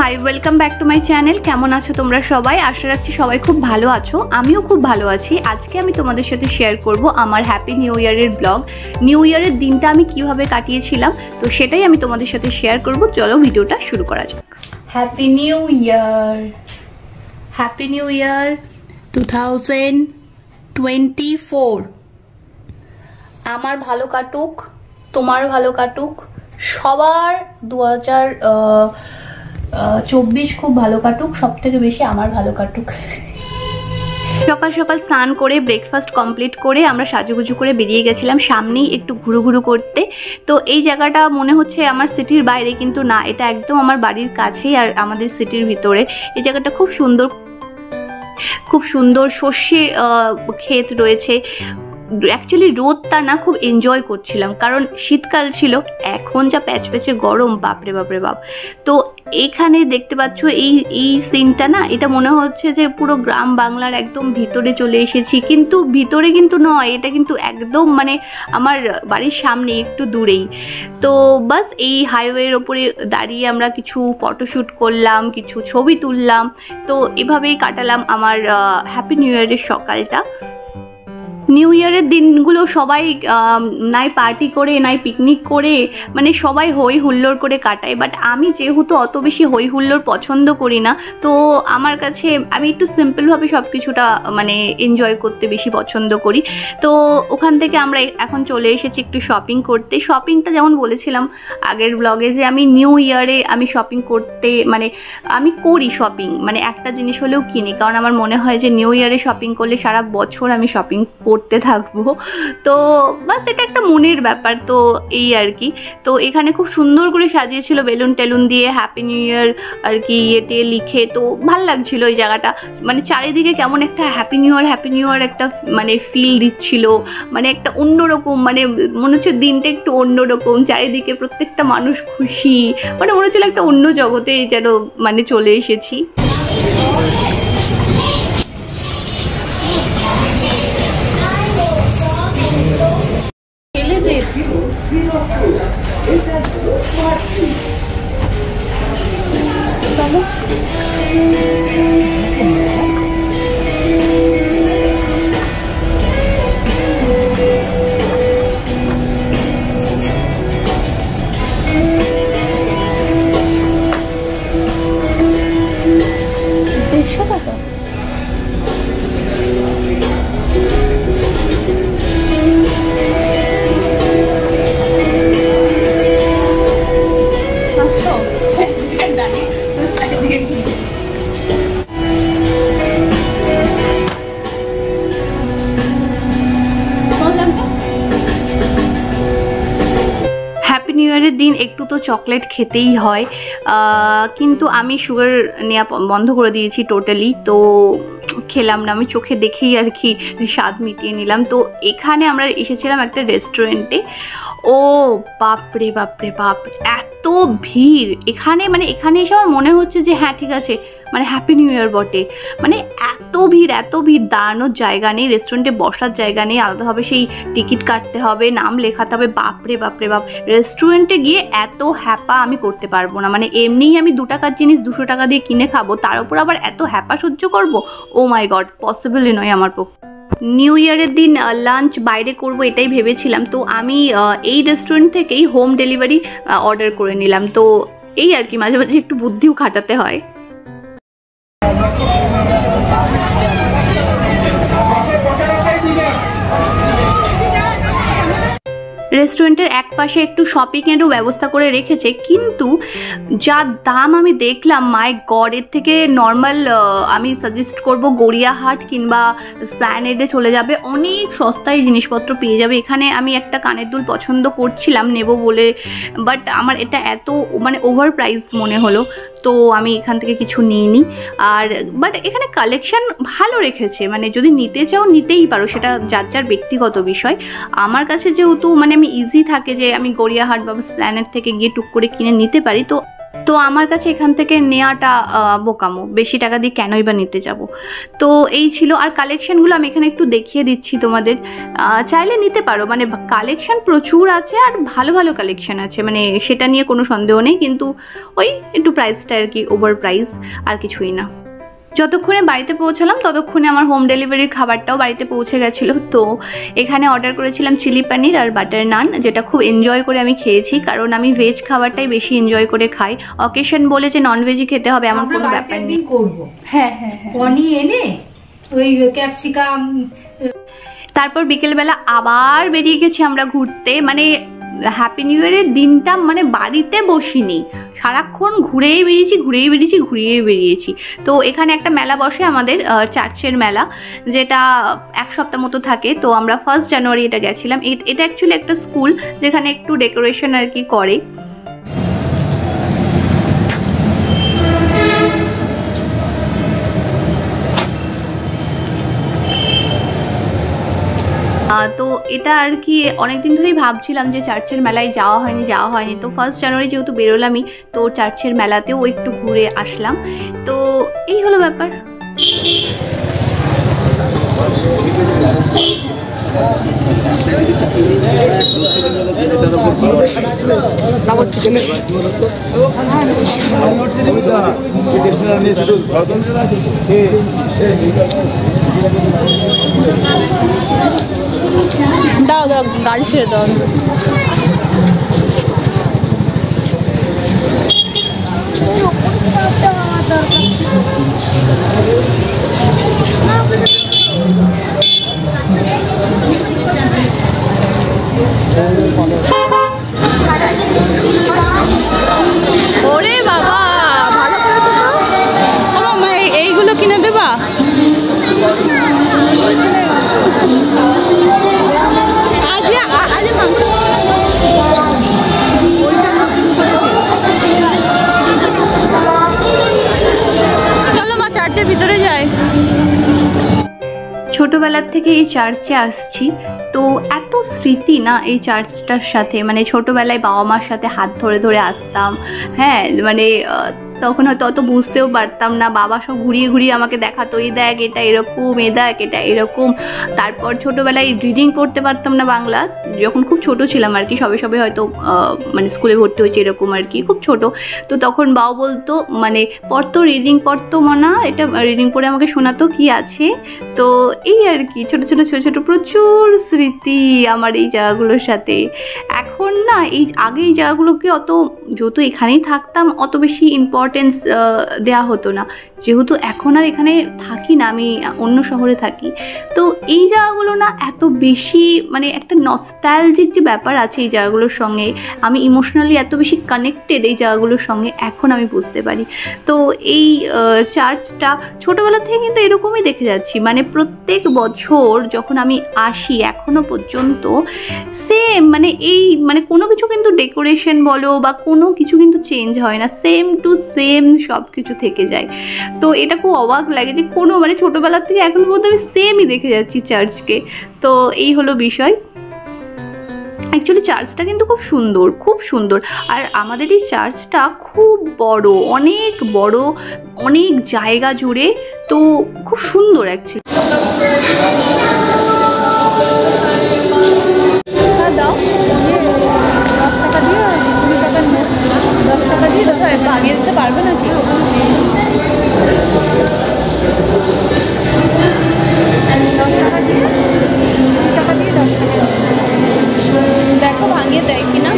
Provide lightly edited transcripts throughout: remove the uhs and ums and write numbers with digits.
Hi welcome back to my channel. কেমন আছো তোমরা সবাই? আশা রাখছি সবাই খুব ভালো আছো। আমিও খুব ভালো আছি। আজকে আমি তোমাদের সাথে শেয়ার করব আমার হ্যাপি নিউ ইয়ারের ব্লগ। নিউ ইয়ারের দিনটা আমি কিভাবে কাটিয়েছিলাম তো সেটাই আমি তোমাদের সাথে শেয়ার করব। চলো ভিডিওটা শুরু করা যাক। Happy new year, happy new year 2024। আমার ভালো কাটুক, তোমার ভালো কাটুক, সবার 2024 খুব ভালো কাটুক, সব থেকে বেশি আমার ভালো কাটুক। সকাল সকাল স্নান করে ব্রেকফাস্ট কমপ্লিট করে আমরা সাজুগুজু করে বেরিয়ে গেছিলাম সামনেই একটু ঘুরু করতে। তো এই জায়গাটা মনে হচ্ছে আমার সিটির বাইরে, কিন্তু না, এটা একদম আমার বাড়ির কাছেই আর আমাদের সিটির ভিতরে। এই জায়গাটা খুব সুন্দর, খুব সুন্দর সর্ষে ক্ষেত রয়েছে। অ্যাকচুয়ালি রোদটা না খুব এনজয় করছিলাম, কারণ শীতকাল ছিল। এখন যা প্যাচপ্যাচে গরম, বাপরে বাপরে বাপ। তো এখানে দেখতে পাচ্ছ এই সিনটা না, এটা মনে হচ্ছে যে পুরো গ্রাম বাংলার একদম ভিতরে চলে এসেছি, কিন্তু ভিতরে কিন্তু নয়, এটা কিন্তু একদম মানে আমার বাড়ির সামনে একটু দূরেই। তো বাস এই হাইওয়ের ওপরে দাঁড়িয়ে আমরা কিছু ফটোশ্যুট করলাম, কিছু ছবি তুললাম। তো এভাবেই কাটালাম আমার হ্যাপি নিউ ইয়ারের সকালটা। নিউ ইয়ারের দিনগুলো সবাই নাই পার্টি করে নাই পিকনিক করে, মানে সবাই হই হুল্লোড় করে কাটায়। বাট আমি যেহেতু অত বেশি হই হুল্লোড় পছন্দ করি না, তো আমার কাছে আমি একটু সিম্পলভাবে সব কিছুটা মানে এনজয় করতে বেশি পছন্দ করি। তো ওখান থেকে আমরা এখন চলে এসেছি একটু শপিং করতে। শপিংটা যেমন বলেছিলাম আগের ব্লগে যে আমি নিউ ইয়ারে আমি শপিং করতে মানে আমি করি শপিং, মানে একটা জিনিস হলেও কিনি, কারণ আমার মনে হয় যে নিউ ইয়ারে শপিং করলে সারা বছর আমি শপিং করতে থাকবো। তো বাস এটা একটা মনের ব্যাপার, তো এই আর কি। তো এখানে খুব সুন্দর করে সাজিয়েছিল বেলুন টেলুন দিয়ে হ্যাপি নিউ ইয়ার আর কি ইয়েতে লিখে। তো ভাল লাগছিল এই জায়গাটা, মানে চারিদিকে কেমন একটা হ্যাপি নিউ ইয়ার একটা মানে ফিল দিচ্ছিল, মানে একটা অন্যরকম, মানে মনে হচ্ছে দিনটা একটু অন্যরকম, চারিদিকে প্রত্যেকটা মানুষ খুশি, মানে মনে হচ্ছিল একটা অন্য জগতে যেন মানে চলে এসেছি। হ্যাপি নিউ ইয়ারের দিন একটু তো চকলেট খেতেই হয়, কিন্তু আমি সুগার নেওয়া বন্ধ করে দিয়েছি টোটালি। তো খেলাম না, আমি চোখে দেখেই আর কি স্বাদ মিটিয়ে নিলাম। তো এখানে আমরা এসেছিলাম একটা রেস্টুরেন্টে। ও বাপরে বাপরে বাপ, এত ভিড় এখানে, মানে এখানে এসে আমার মনে হচ্ছে যে হ্যাঁ ঠিক আছে, মানে হ্যাপি নিউ ইয়ার বটে। মানে এত ভিড়, দাঁড়ানোর জায়গা নেই, রেস্টুরেন্টে বসার জায়গা নেই, আলাদাভাবে সেই টিকিট কাটতে হবে, নাম লেখাতে হবে। বাপরে বাপরে বাপ, রেস্টুরেন্টে গিয়ে এত হ্যাপা আমি করতে পারবো না। মানে এমনিই আমি 2 টাকার জিনিস 200 টাকা দিয়ে কিনে খাবো, তার উপর আবার এত হ্যাপা সহ্য করবো? ও মাই গড, পসিবলই নয় আমার পক্ষে। নিউ ইয়ারের দিন লাঞ্চ বাইরে করব এটাই ভেবেছিলাম। তো আমি এই রেস্টুরেন্ট থেকেই হোম ডেলিভারি অর্ডার করে নিলাম। তো এই আর কি, মাঝে মাঝে একটু বুদ্ধিও খাটাতে হয়। রেস্টুরেন্টের এক পাশে একটু শপিংয়েরও ব্যবস্থা করে রেখেছে, কিন্তু যা দাম আমি দেখলাম, মাই গড, এর থেকে নর্মাল আমি সাজেস্ট করব গড়িয়াহাট কিংবা স্প্ল্যানেডে চলে যাবে, অনেক সস্তায় জিনিসপত্র পেয়ে যাবে। এখানে আমি একটা কানের দুল পছন্দ করছিলাম নেব বলে, বাট আমার এটা এত মানে ওভার প্রাইস মনে হলো, তো আমি এখান থেকে কিছু নিইনি। আর বাট এখানে কালেকশন ভালো রেখেছে, মানে যদি নিতে চাও নিতেই পারো, সেটা যার যার ব্যক্তিগত বিষয়। আমার কাছে যেহেতু মানে আমি ইজি থাকে যে আমি গড়িয়াহাট বা স্প্ল্যানেড থেকে গিয়ে টুক করে কিনে নিতে পারি, তো তো আমার কাছে এখান থেকে নেওয়াটা বোকামো, বেশি টাকা দিয়ে কেনই বা নিতে যাব। তো এই ছিল। আর কালেকশানগুলো আমি এখানে একটু দেখিয়ে দিচ্ছি তোমাদের, চাইলে নিতে পারো, মানে কালেকশান প্রচুর আছে আর ভালো ভালো কালেকশান আছে, মানে সেটা নিয়ে কোনো সন্দেহ নেই, কিন্তু ওই একটু প্রাইসটা আর কি ওভার প্রাইস, আর কিছুই না। যতক্ষণে বাড়িতে পৌঁছালাম ততক্ষণে আমার হোম ডেলিভারির খাবারটাও বাড়িতে পৌঁছে গেছিলো। তো এখানে অর্ডার করেছিলাম চিলি পনির আর বাটার নান, যেটা খুব এনজয় করে আমি খেয়েছি, কারণ আমি ভেজ খাবারটাই বেশি এনজয় করে খাই। অকেশন বলে যে ননভেজই খেতে হবে এমন কোনো ব্যাপার নেই। হ্যাঁ হ্যাঁ, পনির এনে ওই ক্যাপসিকাম। তারপর বিকেলবেলা আবার বেরিয়ে গেছি আমরা ঘুরতে। মানে হ্যাপি নিউ ইয়ারের দিনটা মানে বাড়িতে বসিনি, সারাক্ষণ ঘুরেই বেরিয়েছি। তো এখানে একটা মেলা বসে আমাদের, চার্চের মেলা, যেটা এক সপ্তাহ মতো থাকে। তো আমরা 1 জানুয়ারি এটা গেছিলাম। এটা অ্যাকচুয়ালি একটা স্কুল যেখানে একটু ডেকোরেশন আর কি করে। তো এটা আর কি অনেকদিন ধরেই ভাবছিলাম যে চার্চের মেলায় যাওয়া হয়নি। তো 1 জানুয়ারি যেহেতু বেরোলামই, তো চার্চের মেলাতেও একটু ঘুরে আসলাম। তো এই হলো ব্যাপার। দাও গাড়ি ছেড়ে দাও। ওরে বাবা, ভালো করেছো তো। আমার মা এইগুলো কিনে দেবা? চলো মা চার্চের ভিতরে যাই। ছোটবেলার থেকে এই চার্চে আসছি, তো এত স্মৃতি না এই চার্চটার সাথে। মানে ছোটবেলায় বাবা মার সাথে হাত ধরে ধরে আসতাম, হ্যাঁ, মানে তখন হয়তো অত বুঝতেও পারতাম না। বাবা সব ঘুরিয়ে আমাকে দেখাতো, এই দেখ এটা এরকম, এ দেখ এটা এরকম। তারপর ছোটোবেলায় রিডিং পড়তে পারতাম না বাংলা, যখন খুব ছোট ছিলাম আর কি, সবে হয়তো মানে স্কুলে ভর্তি হয়েছে এরকম আর কি, খুব ছোট। তো তখন বাবা বলতো মানে রিডিং পড়তো মনা, এটা রিডিং পড়ে আমাকে শোনাতো কি আছে। তো এই আর কি ছোট প্রচুর স্মৃতি আমার এই জায়গাগুলোর সাথে। এখন না আগে এই জায়গাগুলোকে অত, যেহেতু এখানেই থাকতাম, অত বেশি ইম্পর্টেন্স দেওয়া হতো না। যেহেতু এখন আর এখানে থাকি না, আমি অন্য শহরে থাকি, তো এই জায়গাগুলো না এত বেশি মানে একটা নস্টালজিক যে ব্যাপার আছে এই জায়গাগুলোর সঙ্গে, আমি ইমোশনালি এত বেশি কানেক্টেড এই জায়গাগুলোর সঙ্গে, এখন আমি বুঝতে পারি। তো এই চার্চটা ছোটোবেলা থেকে কিন্তু এরকমই দেখে যাচ্ছি, মানে প্রত্যেক বছর যখন আমি আসি এখনও পর্যন্ত সেম, মানে এই মানে কোনো কিছু কিন্তু ডেকোরেশন বলো বা কোনো কিছু কিন্তু চেঞ্জ হয় না, সেম টু সেম সব কিছু থেকে যায়। তো এটা খুব অবাক লাগে যে কোনো মানে ছোটোবেলার থেকে এখন পর্যন্ত আমি সেমই দেখে যাচ্ছি চার্চকে। তো এই হলো বিষয়। অ্যাকচুয়ালি চার্চটা কিন্তু খুব সুন্দর। আর আমাদের এই চার্চটা খুব বড়, অনেক বড়, অনেক জায়গা জুড়ে, তো খুব সুন্দর অ্যাকচুয়ালি। দাও 10 টাকা দিয়ে 20 টাকার নোট, 10 টাকা দিয়ে ভাগিয়ে দিতে পারবে নাকি? দেখো ভাঙিয়ে দেয় কিনা।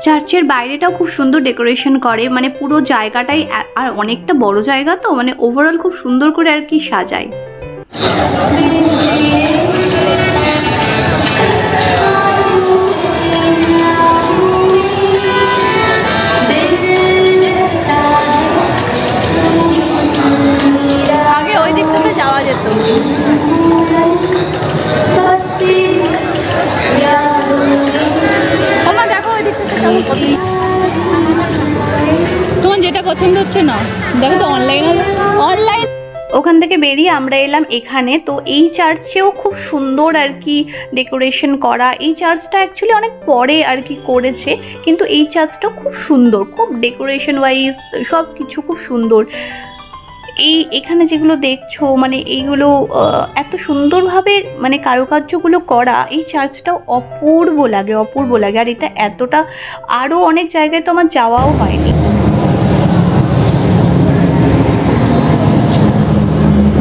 চার্চের বাইরেটাও খুব সুন্দর ডেকোরেশন করে, মানে পুরো জায়গাটাই, আর অনেকটা বড় জায়গা তো, মানে ওভারঅল খুব সুন্দর করে আর কি সাজায়। আগে ওই দিকটাতে যাওয়া যেত। তোমার যেটা পছন্দ হচ্ছে না, দেখো তো অনলাইন ওখান থেকে বেরিয়ে আমরা এলাম এখানে। তো এই চার্চেও খুব সুন্দর আর কি ডেকোরেশন করা। এই চার্চটা অ্যাকচুয়ালি অনেক পরে আর কি করেছে, কিন্তু এই চার্চটাও খুব সুন্দর, খুব ডেকোরেশন ওয়াইজ সব কিছু খুব সুন্দর। এখানে যেগুলো দেখছো মানে এইগুলো এত সুন্দরভাবে মানে কারুকার্যগুলো করা, এই চার্চটাও অপূর্ব লাগে, অপূর্ব লাগে। আর এটা এতটা, আরও অনেক জায়গায় তো আমার যাওয়াও হয়নি।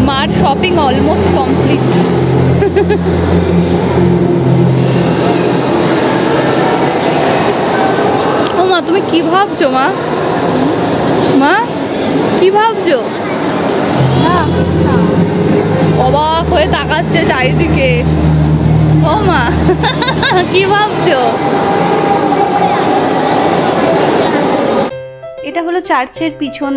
মার শপিং অলমোস্ট কমপ্লিট। ও মা, তুমি কি ভাবছো মা? মা কি ভাবছো? অবাক হয়ে তাকাচ্ছে চারিদিকে। ও মা কি ভাবছো? এটা হলো চার্চের পিছন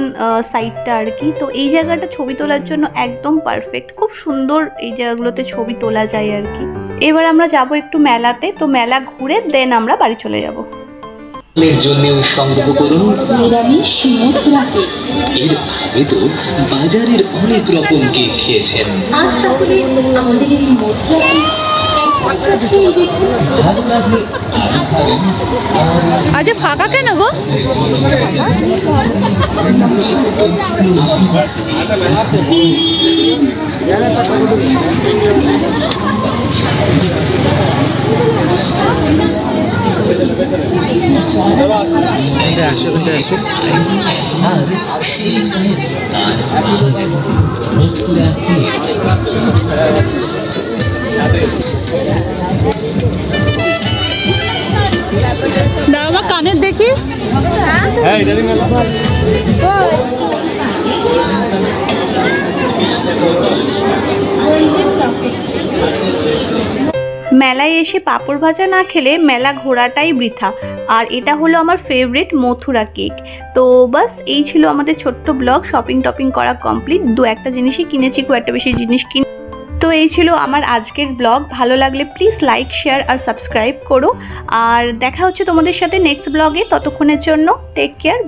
সাইডটা আর কি। তো এই জায়গাটা ছবি তোলার জন্য একদম পারফেক্ট, খুব সুন্দর এই জায়গাগুলোতে ছবি তোলা যায় আর কি। এবার আমরা যাব একটু মেলাতে, তো মেলা ঘুরে দেন আমরা বাড়ি চলে যাব। এর জন্য সংগ্রহ করুন নিরামিষ মথুরা কেক। এর আগে তো বাজারের অনেক রকম কেক খেয়েছেন, আজ তাহলে আমাদের এই মথুরা আজ ফাঁকা কেন গো? দাও আমার কানের দেখি। মেলায় এসে পাঁপড় ভাজা না খেলে মেলা ঘোরাটাই বৃথা। আর এটা হলো আমার ফেভারিট মথুরা কেক। তো বাস এই ছিল আমাদের ছোট্ট ব্লগ। শপিং টপিং করা কমপ্লিট, দু একটা জিনিসই কিনেছি, খুব একটা বেশি জিনিস কিনে। তো এই ছিল আমার আজকের ব্লগ। ভালো লাগলে প্লিজ লাইক, শেয়ার আর সাবস্ক্রাইব করো। আর দেখা হচ্ছে তোমাদের সাথে নেক্সট ব্লগে। ততক্ষণের জন্য টেক কেয়ার।